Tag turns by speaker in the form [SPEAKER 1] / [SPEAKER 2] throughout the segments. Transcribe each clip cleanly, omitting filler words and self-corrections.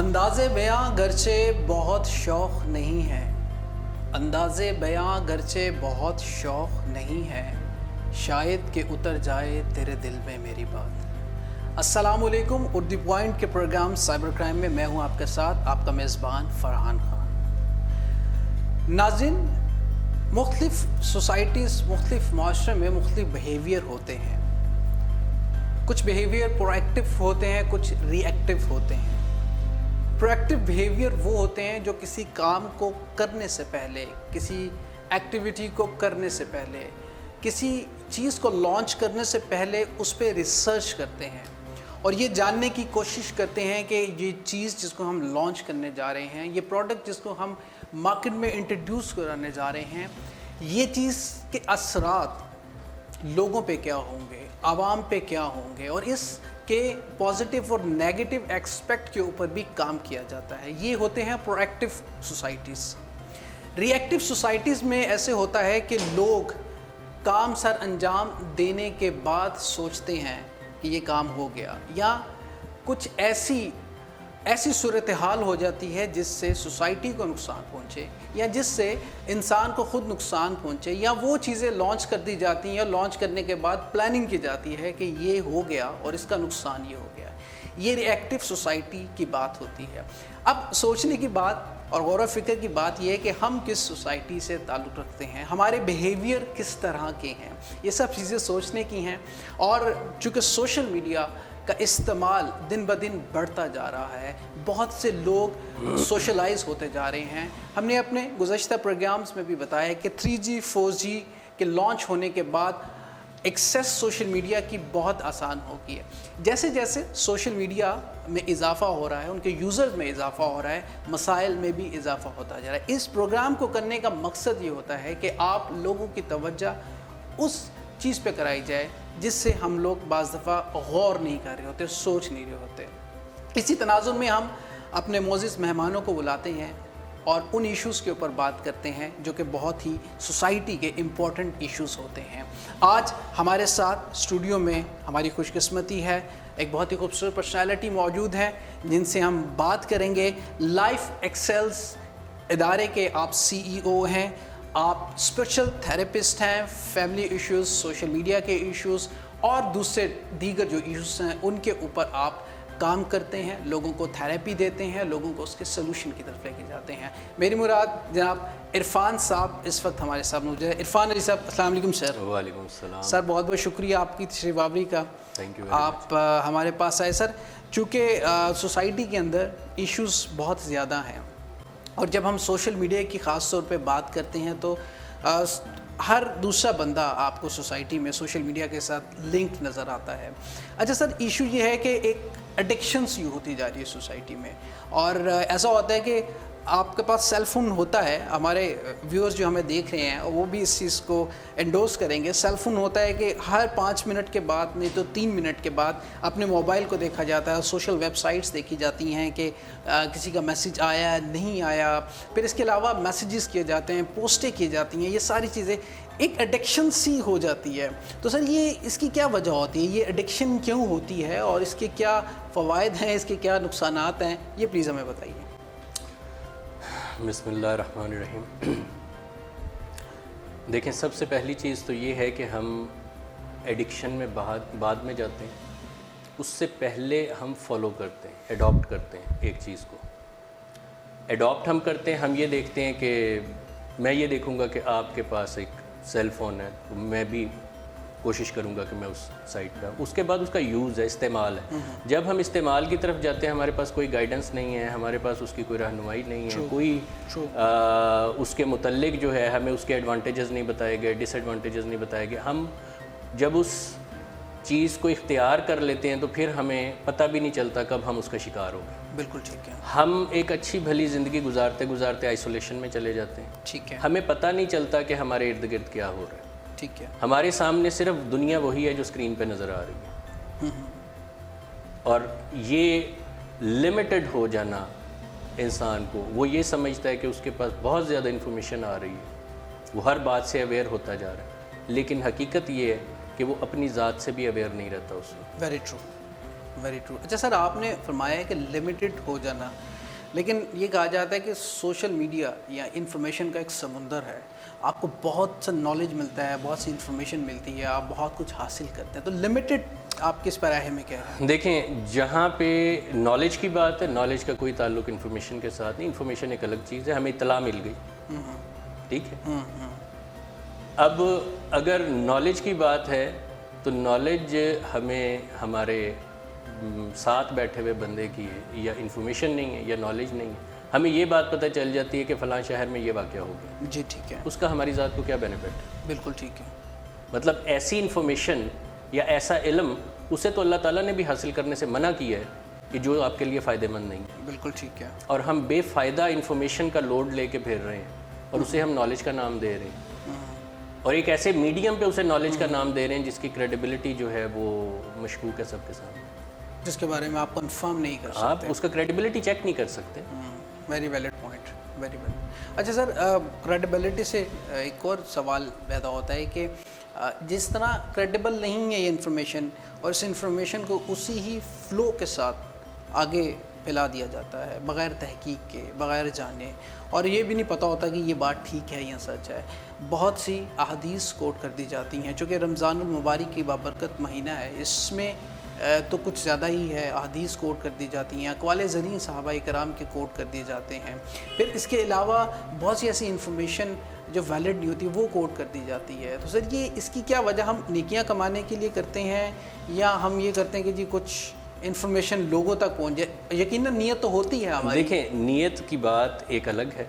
[SPEAKER 1] انداز بیاں گرچہ بہت شوق نہیں ہے، انداز بیاں گرچہ بہت شوق نہیں ہے، شاید کہ اتر جائے تیرے دل میں میری بات۔ السلام علیکم، اردو پوائنٹ کے پروگرام سائبر کرائم میں میں ہوں آپ کے ساتھ، آپ کا میزبان فرحان خان۔ ناظرین، مختلف سوسائٹیز، مختلف معاشرے میں مختلف بیہیویئر ہوتے ہیں۔ کچھ بیہیویئر پرو ایکٹیو ہوتے ہیں، کچھ ری ایکٹیو ہوتے ہیں۔ پرو ایکٹیو بیہیویئر وہ ہوتے ہیں جو کسی کام کو کرنے سے پہلے، کسی ایکٹیویٹی کو کرنے سے پہلے، کسی چیز کو لانچ کرنے سے پہلے اس پہ ریسرچ کرتے ہیں اور یہ جاننے کی کوشش کرتے ہیں کہ یہ چیز جس کو ہم لانچ کرنے جا رہے ہیں، یہ پروڈکٹ جس کو ہم مارکیٹ میں انٹروڈیوس کرانے جا رہے ہیں، یہ چیز کے اثرات لوگوں پہ کیا ہوں گے، عوام پہ کیا ہوں گے، اور اس کے پازیٹیو اور نیگیٹو ایکسپیکٹ کے اوپر بھی کام کیا جاتا ہے۔ یہ ہوتے ہیں پرو ایکٹیو سوسائٹیز۔ ری ایکٹیو سوسائٹیز میں ایسے ہوتا ہے کہ لوگ کام سر انجام دینے کے بعد سوچتے ہیں کہ یہ کام ہو گیا، یا کچھ ایسی صورتحال ہو جاتی ہے جس سے سوسائٹی کو نقصان پہنچے، یا جس سے انسان کو خود نقصان پہنچے، یا وہ چیزیں لانچ کر دی جاتی ہیں، یا لانچ کرنے کے بعد پلاننگ کی جاتی ہے کہ یہ ہو گیا اور اس کا نقصان یہ ہو گیا۔ یہ ری ایکٹیو سوسائٹی کی بات ہوتی ہے۔ اب سوچنے کی بات اور غور و فکر کی بات یہ ہے کہ ہم کس سوسائٹی سے تعلق رکھتے ہیں، ہمارے بیہیویئر کس طرح کے ہیں، یہ سب چیزیں سوچنے کی ہیں۔ اور چونکہ سوشل میڈیا کا استعمال دن بدن بڑھتا جا رہا ہے، بہت سے لوگ سوشلائز ہوتے جا رہے ہیں۔ ہم نے اپنے گزشتہ پروگرامز میں بھی بتایا کہ 3G 4G کے لانچ ہونے کے بعد ایکسیس سوشل میڈیا کی بہت آسان ہو گئی ہے۔ جیسے جیسے سوشل میڈیا میں اضافہ ہو رہا ہے، ان کے یوزرز میں اضافہ ہو رہا ہے، مسائل میں بھی اضافہ ہوتا جا رہا ہے۔ اس پروگرام کو کرنے کا مقصد یہ ہوتا ہے کہ آپ لوگوں کی توجہ اس چیز پہ کرائی جائے جس سے ہم لوگ بعض دفعہ غور نہیں کر رہے ہوتے، سوچ نہیں رہے ہوتے۔ اسی تناظر میں ہم اپنے معزز مہمانوں کو بلاتے ہیں اور ان ایشوز کے اوپر بات کرتے ہیں جو کہ بہت ہی سوسائٹی کے امپورٹنٹ ایشوز ہوتے ہیں۔ آج ہمارے ساتھ اسٹوڈیو میں ہماری خوش قسمتی ہے، ایک بہت ہی خوبصورت پرسنالٹی موجود ہے جن سے ہم بات کریں گے۔ لائف ایکسلز ادارے کے آپ CEO ہیں، آپ اسپرچل تھراپسٹ ہیں، فیملی ایشوز، سوشل میڈیا کے ایشوز اور دیگر جو ایشوز ہیں ان کے اوپر آپ کام کرتے ہیں، لوگوں کو تھراپی دیتے ہیں، لوگوں کو اس کے سلوشن کی طرف لے کے جاتے ہیں۔ میری مراد جناب عرفان صاحب اس وقت ہمارے ساتھ موجود ہے۔ عرفان علی صاحب، السلام علیکم سر۔
[SPEAKER 2] وعلیکم السلام
[SPEAKER 1] سر، بہت بہت شکریہ آپ کی تشریف آوری کا،
[SPEAKER 2] تھینک یو۔
[SPEAKER 1] آپ ہمارے پاس آئے۔ سر، چونکہ سوسائٹی کے اندر ایشوز بہت زیادہ ہیں اور جب ہم سوشل میڈیا کی خاص طور پہ بات کرتے ہیں تو ہر دوسرا بندہ آپ کو سوسائٹی میں سوشل میڈیا کے ساتھ لنک نظر آتا ہے۔ اچھا سر، ایشو یہ ہے کہ ایک ایڈکشنس یوں ہوتی جا رہی ہے سوسائٹی میں، اور ایسا ہوتا ہے کہ آپ کے پاس سیل فون ہوتا ہے، ہمارے ویورز جو ہمیں دیکھ رہے ہیں وہ بھی اس چیز کو انڈورس کریں گے۔ سیل فون ہوتا ہے کہ ہر 5 منٹ کے بعد، نہیں تو 3 منٹ کے بعد اپنے موبائل کو دیکھا جاتا ہے، سوشل ویب سائٹس دیکھی جاتی ہیں کہ کسی کا میسیج آیا نہیں آیا، پھر اس کے علاوہ میسیجز کیے جاتے ہیں، پوسٹیں کی جاتی ہیں، یہ ساری چیزیں ایک ایڈکشن سی ہو جاتی ہے۔ تو سر، یہ اس کی کیا وجہ ہوتی ہے، یہ ایڈکشن کیوں ہوتی ہے اور اس کے کیا فوائد ہیں، اس کے کیا نقصانات ہیں، یہ پلیز ہمیں بتائیے۔
[SPEAKER 2] بسم اللہ الرحمن الرحیم۔ دیکھیں، سب سے پہلی چیز تو یہ ہے کہ ہم ایڈکشن میں بعد میں جاتے ہیں، اس سے پہلے ہم فالو کرتے ہیں، ایڈاپٹ کرتے ہیں ایک چیز کو۔ ایڈاپٹ ہم کرتے ہیں، ہم یہ دیکھتے ہیں کہ میں یہ دیکھوں گا کہ آپ کے پاس ایک سیل فون ہے، تو میں بھی کوشش کروں گا کہ میں اس سائٹ پہ، اس کے بعد اس کا یوز ہے، استعمال ہے۔ جب ہم استعمال کی طرف جاتے ہیں، ہمارے پاس کوئی گائیڈنس نہیں ہے، ہمارے پاس اس کی کوئی رہنمائی نہیں ہے، کوئی اس کے متعلق جو ہے ہمیں اس کے ایڈوانٹیجز نہیں بتائے گئے، ڈس ایڈوانٹیجز نہیں بتائے گئے۔ ہم جب اس چیز کو اختیار کر لیتے ہیں تو پھر ہمیں پتہ بھی نہیں چلتا کب ہم اس کا شکار ہو گئے۔
[SPEAKER 1] بالکل ٹھیک ہے۔
[SPEAKER 2] ہم ایک اچھی بھلی زندگی گزارتے گزارتے آئسولیشن میں چلے جاتے ہیں،
[SPEAKER 1] ٹھیک ہے،
[SPEAKER 2] ہمیں پتہ نہیں چلتا کہ ہمارے ارد گرد کیا ہو رہا ہے۔
[SPEAKER 1] ٹھیک ہے،
[SPEAKER 2] ہمارے سامنے صرف دنیا وہی ہے جو اسکرین پہ نظر آ رہی ہے، اور یہ لمیٹڈ ہو جانا انسان کو، وہ یہ سمجھتا ہے کہ اس کے پاس بہت زیادہ انفارمیشن آ رہی ہے، وہ ہر بات سے اویئر ہوتا جا رہا ہے، لیکن حقیقت یہ ہے کہ وہ اپنی ذات سے بھی اویئر نہیں رہتا اس وقت۔
[SPEAKER 1] Very true, very true. اچھا سر، آپ نے فرمایا ہے کہ لمیٹڈ ہو جانا، لیکن یہ کہا جاتا ہے کہ سوشل میڈیا یا انفارمیشن کا ایک سمندر ہے. آپ کو بہت سا نالج ملتا ہے, بہت سی انفارمیشن ملتی ہے, آپ بہت کچھ حاصل کرتے ہیں, تو لمیٹڈ آپ کس پیراہے میں کہہ رہے ہیں؟
[SPEAKER 2] دیکھیں, جہاں پہ نالج کی بات ہے, نالج کا کوئی تعلق انفارمیشن کے ساتھ نہیں. انفارمیشن ایک الگ چیز ہے, ہمیں اطلاع مل گئی, ٹھیک ہے. اب اگر نالج کی بات ہے تو نالج ہمیں ہمارے ساتھ بیٹھے ہوئے بندے کی ہے, یا انفارمیشن نہیں ہے یا نالج نہیں ہے. ہمیں یہ بات پتہ چل جاتی ہے کہ فلاں شہر میں یہ واقعہ ہو گیا.
[SPEAKER 1] جی ٹھیک ہے,
[SPEAKER 2] اس کا ہماری ذات کو کیا بینیفٹ ہے؟
[SPEAKER 1] بالکل ٹھیک ہے.
[SPEAKER 2] مطلب ایسی انفارمیشن یا ایسا علم, اسے تو اللہ تعالیٰ نے بھی حاصل کرنے سے منع کیا ہے کہ جو آپ کے لیے فائدہ مند نہیں ہے.
[SPEAKER 1] بالکل ٹھیک ہے.
[SPEAKER 2] اور ہم بے فائدہ انفارمیشن کا لوڈ لے کے پھر رہے ہیں اور اسے ہم نالج کا نام دے رہے ہیں, اور ایک ایسے میڈیم پہ اسے نالج کا نام دے رہے ہیں جس کی کریڈیبلٹی جو ہے وہ مشکوک ہے سب کے سامنے,
[SPEAKER 1] جس کے بارے میں آپ کنفرم نہیں کر سکتے.
[SPEAKER 2] آپ اس کا کریڈیبلٹی چیک نہیں کر سکتے.
[SPEAKER 1] Very valid point, very valid. اچھا سر, کریڈیبلٹی سے ایک اور سوال پیدا ہوتا ہے کہ جس طرح کریڈیبل نہیں ہے یہ انفارمیشن, اور اس انفارمیشن کو اسی ہی فلو کے ساتھ آگے پھیلا دیا جاتا ہے بغیر تحقیق کے, بغیر جانے, اور یہ بھی نہیں پتہ ہوتا کہ یہ بات ٹھیک ہے یا سچ ہے. بہت سی احادیث کوٹ کر دی جاتی ہیں, چونکہ رمضان المبارک کی بابرکت مہینہ ہے, اس میں تو کچھ زیادہ ہی ہے, احادیث کوٹ کر دی جاتی ہیں, اقوال زرین صحابہ کرام کے کوٹ کر دیے جاتے ہیں. پھر اس کے علاوہ بہت سی ایسی انفارمیشن جو ویلڈ نہیں ہوتی وہ کوٹ کر دی جاتی ہے. تو سر یہ اس کی کیا وجہ, ہم نیکیاں کمانے کے لیے کرتے ہیں یا ہم یہ کرتے ہیں کہ جی کچھ انفارمیشن لوگوں تک پہنچ جائے؟ یقیناً نیت تو ہوتی ہے ہماری.
[SPEAKER 2] دیکھیں, نیت کی بات ایک الگ ہے.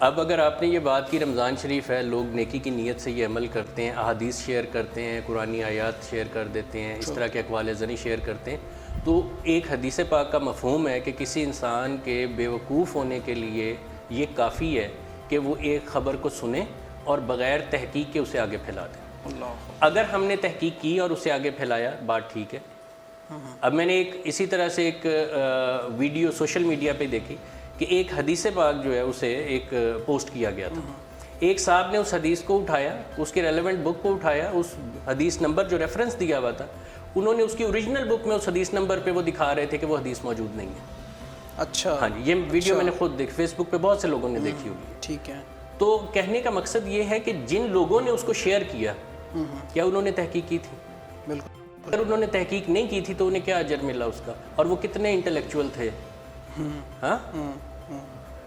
[SPEAKER 2] اب اگر آپ نے یہ بات کی رمضان شریف ہے, لوگ نیکی کی نیت سے یہ عمل کرتے ہیں, احادیث شیئر کرتے ہیں, قرآنی آیات شیئر کر دیتے ہیں, اس طرح کے اقوال زرین شیئر کرتے ہیں, تو ایک حدیث پاک کا مفہوم ہے کہ کسی انسان کے بے وقوف ہونے کے لیے یہ کافی ہے کہ وہ ایک خبر کو سنے اور بغیر تحقیق کے اسے آگے پھیلا دیں. اگر ہم نے تحقیق کی اور اسے آگے پھیلایا, بات ٹھیک ہے. اب میں نے اسی طرح سے ایک ویڈیو سوشل میڈیا پہ دیکھی کہ ایک حدیث پاک جو ہے اسے ایک پوسٹ کیا گیا تھا. ایک صاحب نے اس حدیث کو اٹھایا, اس کے ریلیونٹ بک کو اٹھایا, اس حدیث نمبر جو ریفرنس دیا ہوا تھا, انہوں نے اس کی اوریجنل بک میں اس حدیث نمبر پہ وہ دکھا رہے تھے کہ وہ حدیث موجود نہیں ہے.
[SPEAKER 1] اچھا,
[SPEAKER 2] ہاں جی, یہ ویڈیو میں نے خود دیکھی, فیس بک پہ بہت سے لوگوں نے دیکھی ہوگی.
[SPEAKER 1] ٹھیک ہے.
[SPEAKER 2] تو کہنے کا مقصد یہ ہے کہ جن لوگوں نے اس کو شیئر کیا, کیا انہوں نے تحقیق کی تھی؟
[SPEAKER 1] بالکل.
[SPEAKER 2] اگر انہوں نے تحقیق نہیں کی تھی تو انہیں کیا اجر ملا اس کا, اور وہ کتنے انٹلیکچوئل تھے. ہاں,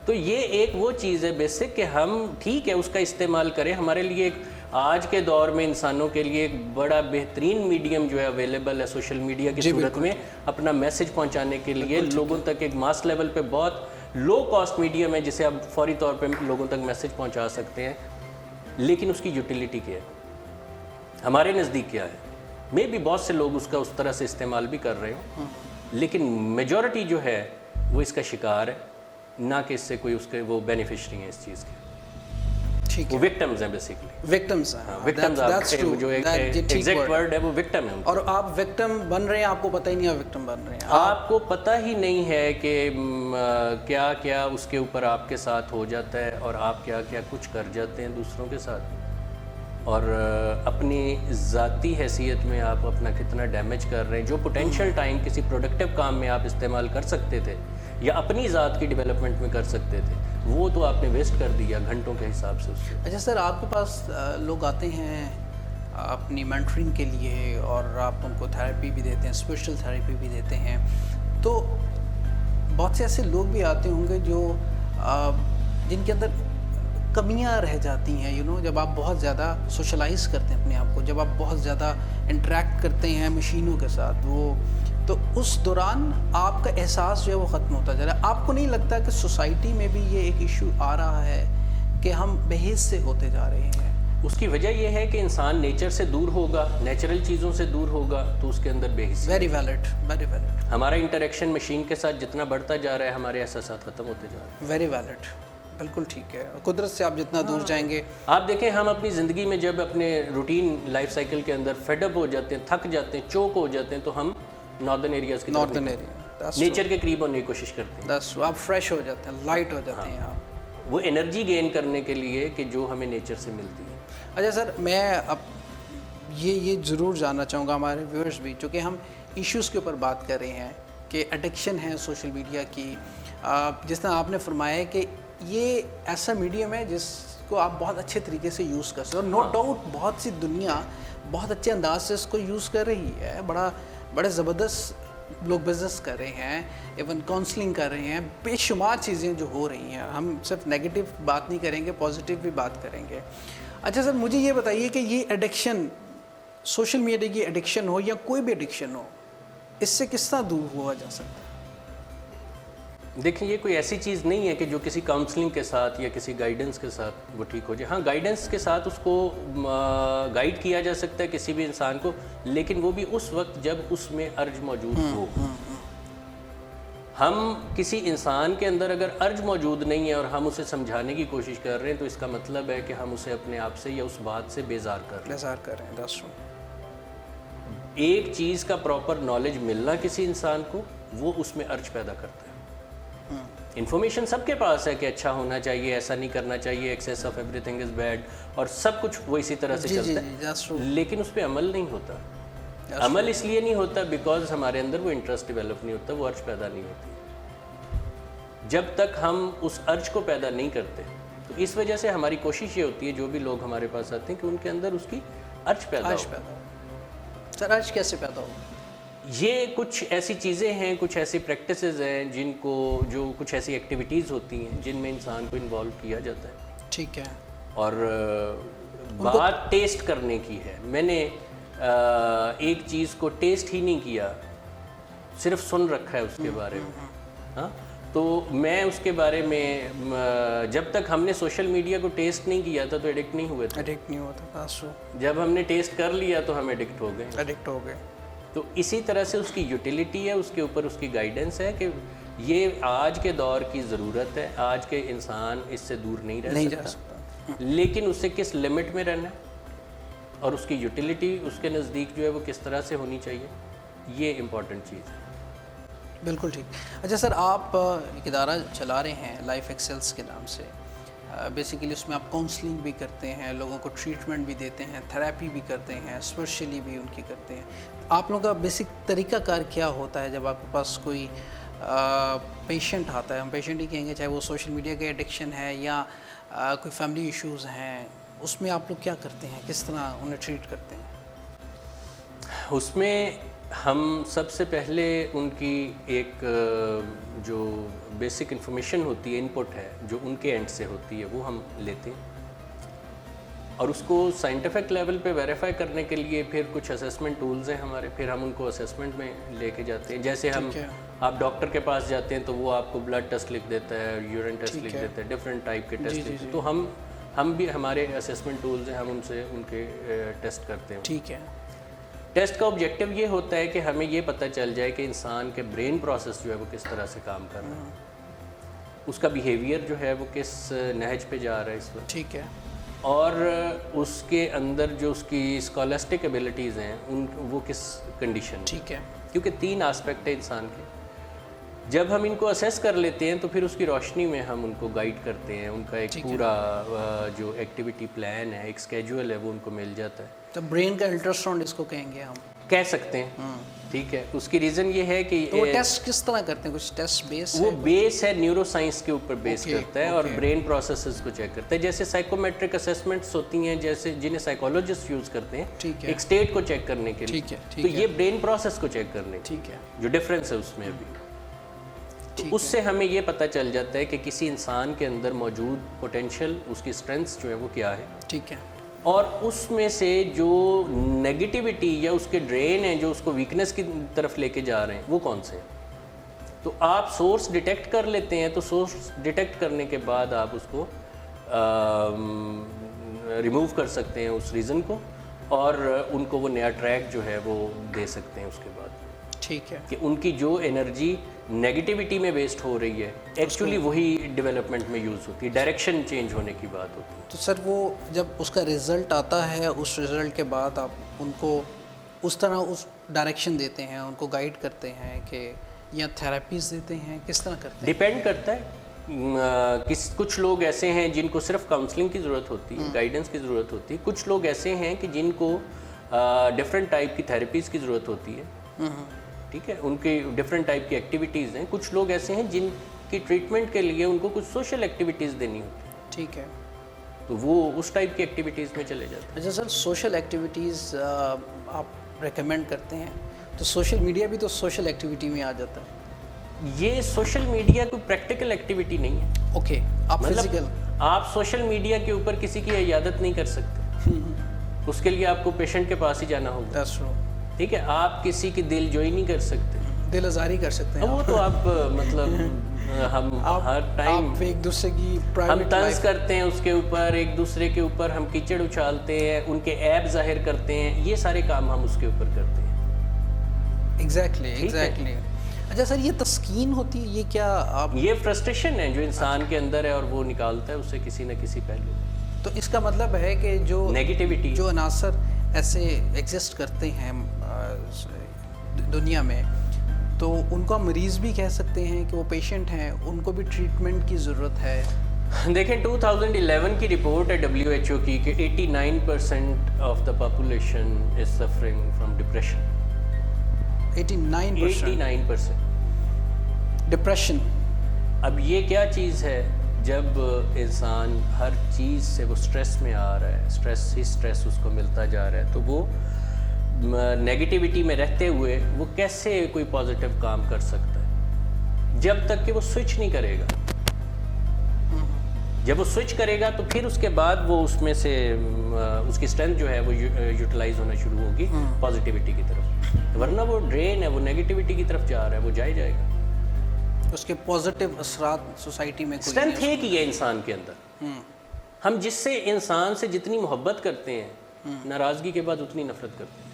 [SPEAKER 2] تو یہ ایک وہ چیز ہے بیسک کہ ہم ٹھیک ہے اس کا استعمال کریں. ہمارے لیے ایک آج کے دور میں انسانوں کے لیے ایک بڑا بہترین میڈیم جو ہے اویلیبل ہے سوشل میڈیا کی صورت میں, اپنا میسج پہنچانے کے لیے لوگوں تک ایک ماس لیول پہ بہت لو کاسٹ میڈیم ہے جسے آپ فوری طور پہ لوگوں تک میسج پہنچا سکتے ہیں. لیکن اس کی یوٹیلیٹی کیا ہے, ہمارے نزدیک کیا ہے؟ میں بھی بہت سے لوگ اس کا اس طرح سے استعمال بھی کر رہے ہوں, لیکن میجورٹی جو ہے وہ اس کا شکار ہے, نہ کہ اس سے کوئی اس کے وہ بینیفیشری ہیں اس چیز کے.
[SPEAKER 1] ٹھیک
[SPEAKER 2] وہ
[SPEAKER 1] ہے,
[SPEAKER 2] وکٹمز ہیں بیسیکلی.
[SPEAKER 1] وکٹمز ہیں.
[SPEAKER 2] وکٹمز جو ایگزیکٹ ورڈ ہے وہ وکٹم ہے.
[SPEAKER 1] اور آپ وکٹم بن رہے ہیں, آپ کو پتہ ہی نہیں آپ وکٹم بن رہے ہیں.
[SPEAKER 2] آپ کو پتہ ہی نہیں ہے کہ کیا کیا اس کے اوپر آپ کے ساتھ ہو جاتا ہے, اور آپ کیا کیا کچھ کر جاتے ہیں دوسروں کے ساتھ, اور اپنی ذاتی حیثیت میں آپ اپنا کتنا ڈیمیج کر رہے ہیں. جو پوٹینشیل ٹائم کسی پروڈکٹیو کام میں آپ استعمال کر سکتے تھے یا اپنی ذات کی ڈیولپمنٹ میں کر سکتے تھے, وہ تو آپ نے ویسٹ کر دیا گھنٹوں کے حساب سے اس سے.
[SPEAKER 1] اچھا سر, آپ کے پاس لوگ آتے ہیں اپنی مینٹرنگ کے لیے, اور آپ ان کو تھیراپی بھی دیتے ہیں, اسپیشل تھیراپی بھی دیتے ہیں, تو بہت سے ایسے لوگ بھی آتے ہوں گے جو جن کے اندر کمیاں رہ جاتی ہیں. جب آپ بہت زیادہ سوشلائز کرتے ہیں اپنے آپ کو, جب آپ بہت زیادہ انٹریکٹ کرتے ہیں مشینوں کے ساتھ, تو اس دوران آپ کا احساس جو ہے وہ ختم ہوتا جا رہا ہے. آپ کو نہیں لگتا کہ سوسائٹی میں بھی یہ ایک ایشو آ رہا ہے کہ ہم بے حس سے ہوتے جا رہے ہیں؟
[SPEAKER 2] اس کی وجہ یہ ہے کہ انسان نیچر سے دور ہوگا, نیچرل چیزوں سے دور ہوگا, تو اس کے اندر بے حسی.
[SPEAKER 1] Very valid, very valid.
[SPEAKER 2] ہمارا انٹریکشن مشین کے ساتھ جتنا بڑھتا جا رہا ہے, ہمارے احساسات ختم ہوتے جا رہے ہیں.
[SPEAKER 1] ویری ویلڈ, بالکل ٹھیک ہے. قدرت سے آپ جتنا دور جائیں گے,
[SPEAKER 2] آپ دیکھیں ہم اپنی زندگی میں جب اپنے روٹین لائف سائیکل کے اندر فیڈ اپ ہو جاتے ہیں, تھک جاتے ہیں, چوک ہو جاتے ہیں, تو ہم ناردرن ایریاز کی
[SPEAKER 1] ناردرن ایریا,
[SPEAKER 2] نیچر کے قریب ہونے کی کوشش کرتے ہیں.
[SPEAKER 1] آپ فریش ہو جاتے ہیں, لائٹ ہو جاتے ہیں آپ,
[SPEAKER 2] وہ انرجی گین کرنے کے لیے کہ جو ہمیں نیچر سے ملتی ہے.
[SPEAKER 1] اچھا سر, میں اب یہ ضرور جاننا چاہوں گا, ہمارے ویورز بھی, چونکہ ہم ایشوز کے اوپر بات کر رہے ہیں کہ ایڈکشن ہے سوشل میڈیا کی، جس طرح آپ نے فرمایا ہے کہ یہ ایسا میڈیم ہے جس کو آپ بہت اچھے طریقے سے یوز کر سکتے ہیں، اور نو ڈاؤٹ بہت سی دنیا بہت اچھے انداز سے اس کو یوز کر رہی ہے، بڑے زبردست لوگ بزنس کر رہے ہیں، ایون کاؤنسلنگ کر رہے ہیں، بے شمار چیزیں جو ہو رہی ہیں. ہم صرف نیگیٹو بات نہیں کریں گے، پازیٹیو بھی بات کریں گے. اچھا سر، مجھے یہ بتائیے کہ یہ ایڈکشن، سوشل میڈیا کی ایڈکشن ہو یا کوئی بھی ایڈکشن ہو، اس سے کس طرح دور ہوا جا سکتا ہے؟
[SPEAKER 2] دیکھیں، یہ کوئی ایسی چیز نہیں ہے کہ جو کسی کاؤنسلنگ کے ساتھ یا کسی گائیڈنس کے ساتھ وہ ٹھیک ہو جائے. ہاں، گائیڈنس کے ساتھ اس کو گائیڈ کیا جا سکتا ہے کسی بھی انسان کو، لیکن وہ بھی اس وقت جب اس میں ارج موجود ہو. ہم کسی انسان کے اندر اگر ارج موجود نہیں ہے اور ہم اسے سمجھانے کی کوشش کر رہے ہیں تو اس کا مطلب ہے کہ ہم اسے اپنے آپ سے یا اس بات سے بیزار کر رہے
[SPEAKER 1] ہیں. That's true.
[SPEAKER 2] ایک چیز کا پراپر نالج ملنا کسی انسان کو، وہ اس میں ارج پیدا کرتا ہے. انفارمیشن سب کے پاس ہے کہ اچھا ہونا چاہیے، ایسا نہیں کرنا چاہیے، access of every thing is bad, اور سب کچھ وہ اسی طرح سے چلتا ہے، لیکن اس پہ عمل نہیں ہوتا. عمل اس لیے نہیں ہوتا بیکاز ہمارے اندر وہ انٹرسٹ ڈیولپ نہیں ہوتا، وہ ارج پیدا نہیں ہوتی. جب تک ہم اس ارج کو پیدا نہیں کرتے تو اس وجہ سے ہماری کوشش یہ ہوتی ہے، جو بھی لوگ ہمارے پاس آتے ہیں، کہ ان کے اندر اس کی ارج پیدا ہو.
[SPEAKER 1] سر، ارج کیسے پیدا ہو؟
[SPEAKER 2] یہ کچھ ایسی چیزیں ہیں، کچھ ایسی پریکٹسز ہیں جن کو، جو کچھ ایسی ایکٹیویٹیز ہوتی ہیں جن میں انسان کو انوالو کیا جاتا ہے.
[SPEAKER 1] ٹھیک ہے.
[SPEAKER 2] اور بات ٹیسٹ کرنے کی ہے. میں نے ایک چیز کو ٹیسٹ ہی نہیں کیا، صرف سن رکھا ہے اس کے بارے میں. ہاں، تو میں اس کے بارے میں، جب تک ہم نے سوشل میڈیا کو ٹیسٹ نہیں کیا تھا تو ایڈکٹ نہیں ہوئے تھے.
[SPEAKER 1] ایڈکٹ نہیں ہوتا.
[SPEAKER 2] جب ہم نے ٹیسٹ کر لیا تو ہم ایڈکٹ ہو گئے. تو اسی طرح سے اس کی یوٹیلیٹی ہے، اس کے اوپر اس کی گائیڈنس ہے کہ یہ آج کے دور کی ضرورت ہے. آج کے انسان اس سے دور نہیں رہ سکتا، لیکن اس سے کس لمٹ میں رہنا ہے اور اس کی یوٹیلیٹی اس کے نزدیک جو ہے وہ کس طرح سے ہونی چاہیے، یہ امپورٹنٹ چیز ہے.
[SPEAKER 1] بالکل ٹھیک. اچھا سر، آپ ایک ادارہ چلا رہے ہیں لائف ایکسلس کے نام سے. بیسیکلی اس میں آپ کاؤنسلنگ بھی کرتے ہیں، لوگوں کو ٹریٹمنٹ بھی دیتے ہیں، تھراپی بھی کرتے ہیں، اسپیشلی بھی ان کی کرتے ہیں. آپ لوگوں کا بیسک طریقہ کار کیا ہوتا ہے جب آپ کے پاس کوئی پیشنٹ آتا ہے؟ ہم پیشنٹ ہی کہیں گے، چاہے وہ سوشل میڈیا کے ایڈکشن ہے یا کوئی فیملی ایشوز ہیں، اس میں آپ لوگ کیا کرتے ہیں؟ کس طرح انہیں ٹریٹ کرتے ہیں؟
[SPEAKER 2] اس میں ہم سب سے پہلے ان کی ایک جو بیسک انفارمیشن ہوتی ہے، ان پٹ ہے جو ان کے اینڈ سے ہوتی ہے، وہ ہم لیتے ہیں، اور اس کو سائنٹیفک لیول پہ ویریفائی کرنے کے لیے پھر کچھ اسیسمنٹ ٹولز ہیں ہمارے. پھر ہم ان کو اسیسمنٹ میں لے کے جاتے ہیں. جیسے آپ ڈاکٹر کے پاس جاتے ہیں تو وہ آپ کو بلڈ ٹیسٹ لکھ دیتا ہے، یورین ٹیسٹ لکھ دیتا ہے، ڈفرینٹ ٹائپ کے ٹیسٹ لکھتے ہیں. تو ہم بھی، ہمارے اسیسمنٹ ٹولز ہیں، ہم ان سے ان کے ٹیسٹ کرتے ہیں.
[SPEAKER 1] ٹھیک ہے.
[SPEAKER 2] ٹیسٹ کا آبجیکٹیو یہ ہوتا ہے کہ ہمیں یہ پتہ چل جائے کہ انسان کے برین پروسیس جو ہے وہ کس طرح سے کام کر رہا ہے، اس کا بیہیویئر جو ہے وہ کس نہج پہ جا رہا ہے اس وقت.
[SPEAKER 1] ٹھیک ہے.
[SPEAKER 2] اور اس کے اندر جو اس کی اسکالسٹک ایبلٹیز ہیں وہ کس کنڈیشن.
[SPEAKER 1] ٹھیک ہے.
[SPEAKER 2] کیونکہ 3 آسپیکٹ ہے انسان کے. جب ہم ان کو اسیس کر لیتے ہیں تو پھر اس کی روشنی میں ہم ان کو گائیڈ کرتے ہیں. ان کا ایک پورا جو ایکٹیویٹی پلان ہے، ایک اسکیجول ہے، وہ ان کو مل جاتا ہے.
[SPEAKER 1] تو برین کا الٹراساؤنڈ اس کو کہیں گے ہم،
[SPEAKER 2] کہہ سکتے ہیں. ٹھیک ہے. اس کی ریزن یہ ہے کہ
[SPEAKER 1] وہ ٹیسٹ کس طرح کرتے ہیں؟ کچھ ٹیسٹ بیس
[SPEAKER 2] وہ بیس ہے، نیورو سائنس کے اوپر بیس کرتا ہے اور برین پروسیسز کو چیک کرتا ہے. جیسے سائیکومیٹرک اسیسمنٹس ہوتی ہیں، جیسے جنہیں سائیکولوجسٹ یوز کرتے ہیں ایک اسٹیٹ کو چیک کرنے کے لیے، تو یہ برین پروسیس کو چیک کرنے کے لیے جو ڈفرینس ہے اس میں ابھی. تو اس سے ہمیں یہ پتہ چل جاتا ہے کہ کسی انسان کے اندر موجود پوٹینشیل، اس کی اسٹرینتھس جو ہے وہ کیا ہے.
[SPEAKER 1] ٹھیک ہے.
[SPEAKER 2] اور اس میں سے جو نیگیٹیوٹی یا اس کے ڈرین ہیں جو اس کو ویکنس کی طرف لے کے جا رہے ہیں، وہ کون سے ہیں. تو آپ سورس ڈیٹیکٹ کر لیتے ہیں. تو سورس ڈیٹیکٹ کرنے کے بعد آپ اس کو ریموو کر سکتے ہیں اس ریزن کو، اور ان کو وہ نیا ٹریک جو ہے وہ دے سکتے ہیں اس کے بعد.
[SPEAKER 1] ٹھیک ہے.
[SPEAKER 2] کہ ان کی جو انرجی نیگیٹیوٹی میں ویسٹ ہو رہی ہے، ایکچولی وہی ڈیولپمنٹ میں یوز ہوتی ہے، ڈائریکشن چینج ہونے کی بات ہوتی ہے.
[SPEAKER 1] تو سر، وہ جب اس کا رزلٹ آتا ہے، اس رزلٹ کے بعد آپ ان کو اس طرح اس ڈائریکشن دیتے ہیں، ان کو گائیڈ کرتے ہیں کہ یا تھراپیز دیتے ہیں، کس طرح کرتے ہیں؟
[SPEAKER 2] ڈیپینڈ کرتا ہے. کچھ لوگ ایسے ہیں جن کو صرف کاؤنسلنگ کی ضرورت ہوتی ہے، گائیڈنس کی ضرورت ہوتی ہے. کچھ لوگ ایسے ہیں کہ جن کو ڈفرینٹ ٹائپ کی تھراپیز کی ضرورت ہوتی ہے. ٹھیک ہے, ان کی ڈفرینٹ ٹائپ کی ایکٹیویٹیز ہیں. کچھ لوگ ایسے ہیں جن کی ٹریٹمنٹ کے لیے ان کو کچھ سوشل ایکٹیویٹیز دینی ہوتی ہیں,
[SPEAKER 1] ٹھیک ہے.
[SPEAKER 2] تو وہ اس ٹائپ کی ایکٹیویٹیز میں چلے جاتے ہیں.
[SPEAKER 1] اچھا سر, سوشل ایکٹیویٹیز آپ ریکمینڈ کرتے ہیں, تو سوشل میڈیا بھی تو سوشل ایکٹیویٹی میں آ جاتا ہے.
[SPEAKER 2] یہ سوشل میڈیا کوئی پریکٹیکل ایکٹیویٹی نہیں ہے.
[SPEAKER 1] اوکے, آپ فزیکل,
[SPEAKER 2] آپ سوشل میڈیا کے اوپر کسی کی عیادت نہیں کر سکتے, اس کے لیے آپ کو پیشنٹ کے پاس ہی جانا ہوگا. ٹھیک ہے, آپ کسی کی دل جوئی نہیں کر سکتے,
[SPEAKER 1] دل آزاری کر سکتے ہیں.
[SPEAKER 2] وہ تو آپ مطلب ہم ہر ٹائم
[SPEAKER 1] ایک دوسرے کی
[SPEAKER 2] ہم طنز کرتے ہیں اس کے اوپر, ایک دوسرے کے اوپر ہم کیچڑ اچھالتے ہیں, ان کے عیب ظاہر کرتے ہیں, یہ سارے کام ہم اس کے اوپر کرتے ہیں.
[SPEAKER 1] ایگزیکٹلی. اچھا سر, یہ تسکین ہوتی ہے, یہ کیا آپ,
[SPEAKER 2] یہ فرسٹریشن ہے جو انسان کے اندر ہے اور وہ نکالتا ہے اسے کسی نہ کسی پہلو.
[SPEAKER 1] تو اس کا مطلب ہے کہ جو
[SPEAKER 2] نیگیٹیوٹی
[SPEAKER 1] جو عناصر ایسے ایگزسٹ کرتے ہیں دنیا میں, تو ان کو ہم مریض بھی کہہ سکتے ہیں کہ وہ پیشنٹ ہیں, ان کو بھی ٹریٹمنٹ کی ضرورت ہے. دیکھیں
[SPEAKER 2] 2011 کی رپورٹ ہے WHO کی کہ 89% of the population is suffering from depression. 89%
[SPEAKER 1] depression.
[SPEAKER 2] اب یہ کیا چیز ہے, جب انسان ہر چیز سے وہ سٹریس میں آ رہا ہے, سٹریس اس کو ملتا جا رہا ہے, تو وہ نیگیٹیوٹی میں رہتے ہوئے وہ کیسے کوئی پازیٹیو کام کر سکتا ہے, جب تک کہ وہ سوئچ نہیں کرے گا. جب وہ سوئچ کرے گا تو پھر اس کے بعد وہ اس میں سے اس کی اسٹرینتھ جو ہے وہ یوٹیلائز ہونا شروع ہوگی پازیٹیوٹی کی طرف, ورنہ وہ ڈرین ہے, وہ نیگیٹیوٹی کی طرف جا رہا ہے, وہ جائے گا.
[SPEAKER 1] اس کے پازیٹیو اثرات سوسائٹی میں
[SPEAKER 2] اسٹرینتھ ہے کہ یہ انسان کے اندر, ہم جس سے انسان سے جتنی محبت کرتے ہیں, ناراضگی کے بعد اتنی نفرت کرتے ہیں.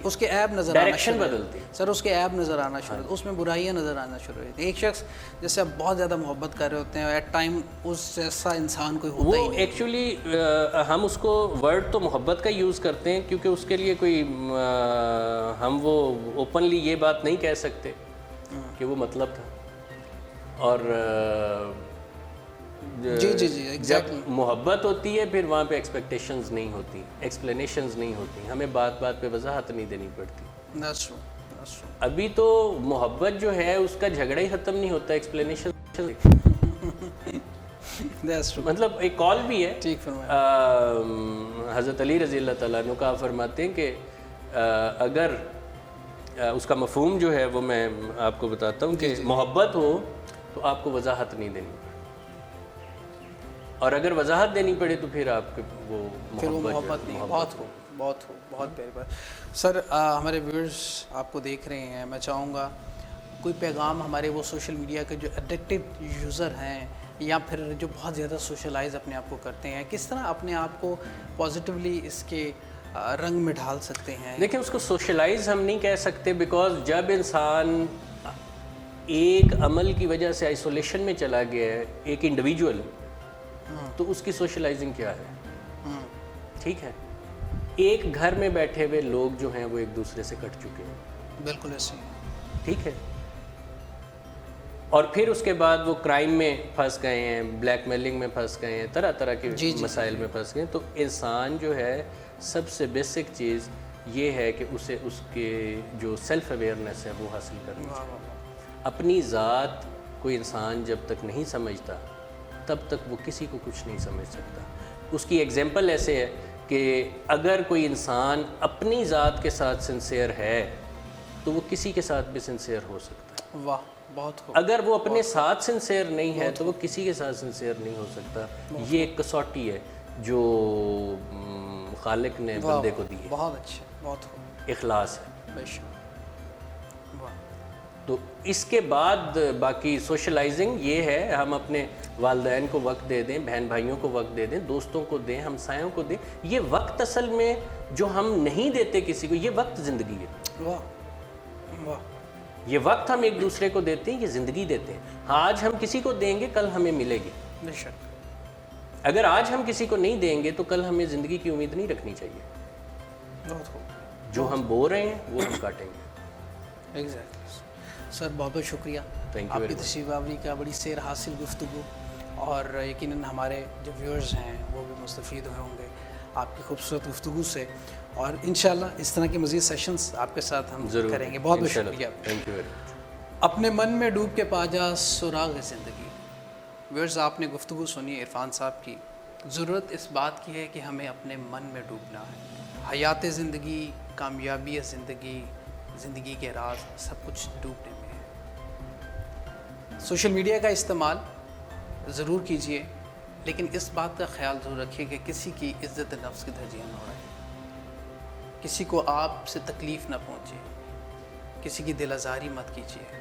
[SPEAKER 1] اس کے عیب نظر آنا
[SPEAKER 2] ڈائریکشن بدلتی ہے
[SPEAKER 1] سر, اس کے عیب نظر آنا شروع, اس میں برائیاں نظر آنا شروع ہوتی ہیں. ایک شخص جیسے آپ بہت زیادہ محبت کر رہے ہوتے ہیں, ایٹ ٹائم اس جیسا انسان کوئی ہوتا ہی
[SPEAKER 2] نہیں. ایکچولی ہم اس کو ورڈ تو محبت کا یوز کرتے ہیں کیونکہ اس کے لیے کوئی ہم وہ اوپنلی یہ بات نہیں کہہ سکتے کہ وہ مطلب تھا. اور جب محبت ہوتی ہے پھر وہاں پہ ایکسپیکٹیشنز نہیں ہوتی, ایکسپلینیشنز نہیں ہوتی, ہمیں بات بات پہ وضاحت نہیں دینی پڑتی. ابھی تو محبت جو ہے اس کا جھگڑا ہی ختم نہیں ہوتا, ایکسپلینیشن مطلب ایک کال بھی ہے. حضرت علی رضی اللہ تعالیٰ عنہ کا فرماتے ہیں کہ اگر اس کا مفہوم جو ہے وہ میں آپ کو بتاتا ہوں کہ محبت ہو تو آپ کو وضاحت نہیں دینی پڑے, اور اگر وضاحت دینی پڑے تو پھر آپ کو وہ محبت نہیں.
[SPEAKER 1] بہت پیاری بات. سر ہمارے ویورز آپ کو دیکھ رہے ہیں, میں چاہوں گا کوئی پیغام ہمارے وہ سوشل میڈیا کے جو ایڈکٹڈ یوزر ہیں یا پھر جو بہت زیادہ سوشلائز اپنے آپ کو کرتے ہیں, کس طرح اپنے آپ کو پازیٹیولی اس کے رنگ میں ڈھال سکتے ہیں؟
[SPEAKER 2] دیکھیں اس کو سوشلائز ہم نہیں کہہ سکتے, بیکاز جب انسان ایک عمل کی وجہ سے آئسولیشن میں چلا گیا ہے, ایک انڈیویجول, تو اس کی سوشلائزنگ کیا ہے؟ ٹھیک ہے, ایک گھر میں بیٹھے ہوئے لوگ جو ہیں وہ ایک دوسرے سے کٹ چکے ہیں.
[SPEAKER 1] بالکل ایسے ہی.
[SPEAKER 2] ٹھیک ہے, اور پھر اس کے بعد وہ کرائم میں پھنس گئے ہیں, بلیک میلنگ میں پھنس گئے ہیں, طرح طرح کے مسائل میں پھنس گئے ہیں. تو انسان جو ہے سب سے بیسک چیز یہ ہے کہ اسے اس کے جو سیلف اویئرنیس ہے وہ حاصل کرنی چاہیے. اپنی ذات کوئی انسان جب تک نہیں سمجھتا تب تک وہ کسی کو کچھ نہیں سمجھ سکتا. اس کی ایگزامپل ایسے ہے کہ اگر کوئی انسان اپنی ذات کے ساتھ سنسیئر ہے تو وہ کسی کے ساتھ بھی سنسیئر ہو سکتا ہے.
[SPEAKER 1] واہ, بہت خوب.
[SPEAKER 2] اگر وہ اپنے ساتھ سنسیئر نہیں ہے تو وہ کسی کے ساتھ سنسیئر نہیں ہو سکتا. یہ ایک کسوٹی ہے جو خالق نے بندے کو دی ہے.
[SPEAKER 1] بہت اچھا, بہت خوب.
[SPEAKER 2] اخلاص ہے.
[SPEAKER 1] بے شک.
[SPEAKER 2] تو اس کے بعد باقی سوشلائزنگ یہ ہے, ہم اپنے والدین کو وقت دے دیں, بہن بھائیوں کو وقت دے دیں, دوستوں کو دیں, ہمسایوں کو دیں. یہ وقت اصل میں جو ہم نہیں دیتے کسی کو, یہ وقت زندگی ہے.
[SPEAKER 1] واہ واہ.
[SPEAKER 2] یہ وقت ہم ایک دوسرے کو دیتے ہیں, یہ زندگی دیتے ہیں. آج ہم کسی کو دیں گے کل ہمیں ملے گی.
[SPEAKER 1] بے شک.
[SPEAKER 2] اگر آج ہم کسی کو نہیں دیں گے تو کل ہمیں زندگی کی امید نہیں رکھنی چاہیے.
[SPEAKER 1] بہت خوب.
[SPEAKER 2] جو ہم بو رہے ہیں وہ ہم کاٹیں گے.
[SPEAKER 1] ایگزیکٹلی. سر بہت بہت شکریہ آپ کی تشریف آوری کا, بڑی سیر حاصل گفتگو, اور یقیناً ہمارے جو ویورز ہیں وہ بھی مستفید ہوئے ہوں گے. آپ کی خوبصورت گفتگو سے، اور انشاءاللہ اس طرح کے مزید سیشنز آپ کے ساتھ ہم
[SPEAKER 2] ضرور
[SPEAKER 1] کریں گے. بہت بہت شکریہ.
[SPEAKER 2] Thank you very much.
[SPEAKER 1] اپنے من میں ڈوب کے پا جا سراغ زندگی. ویئرز آپ نے گفتگو سنی عرفان صاحب کی. ضرورت اس بات کی ہے کہ ہمیں اپنے من میں ڈوبنا ہے. حیات زندگی، کامیابی زندگی، زندگی کے راز سب کچھ ڈوبنے میں ہے. سوشل میڈیا کا استعمال ضرور کیجئے، لیکن اس بات کا خیال ضرور رکھیے کہ کسی کی عزت نفس کی دھجیاں نہ اڑائیں، کسی کو آپ سے تکلیف نہ پہنچے، کسی کی دل آزاری مت کیجیے،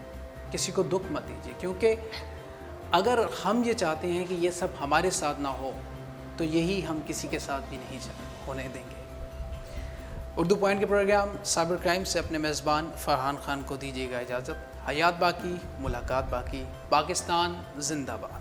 [SPEAKER 1] کسی کو دکھ مت دیجیے، کیونکہ اگر ہم یہ چاہتے ہیں کہ یہ سب ہمارے ساتھ نہ ہو تو یہی ہم کسی کے ساتھ بھی نہیں ہونے دیں گے. اردو پوائنٹ کے پروگرام سائبر کرائم سے اپنے میزبان فرحان خان کو دیجیے گا اجازت. حیات باقی، ملاقات باقی. پاکستان زندہ باد.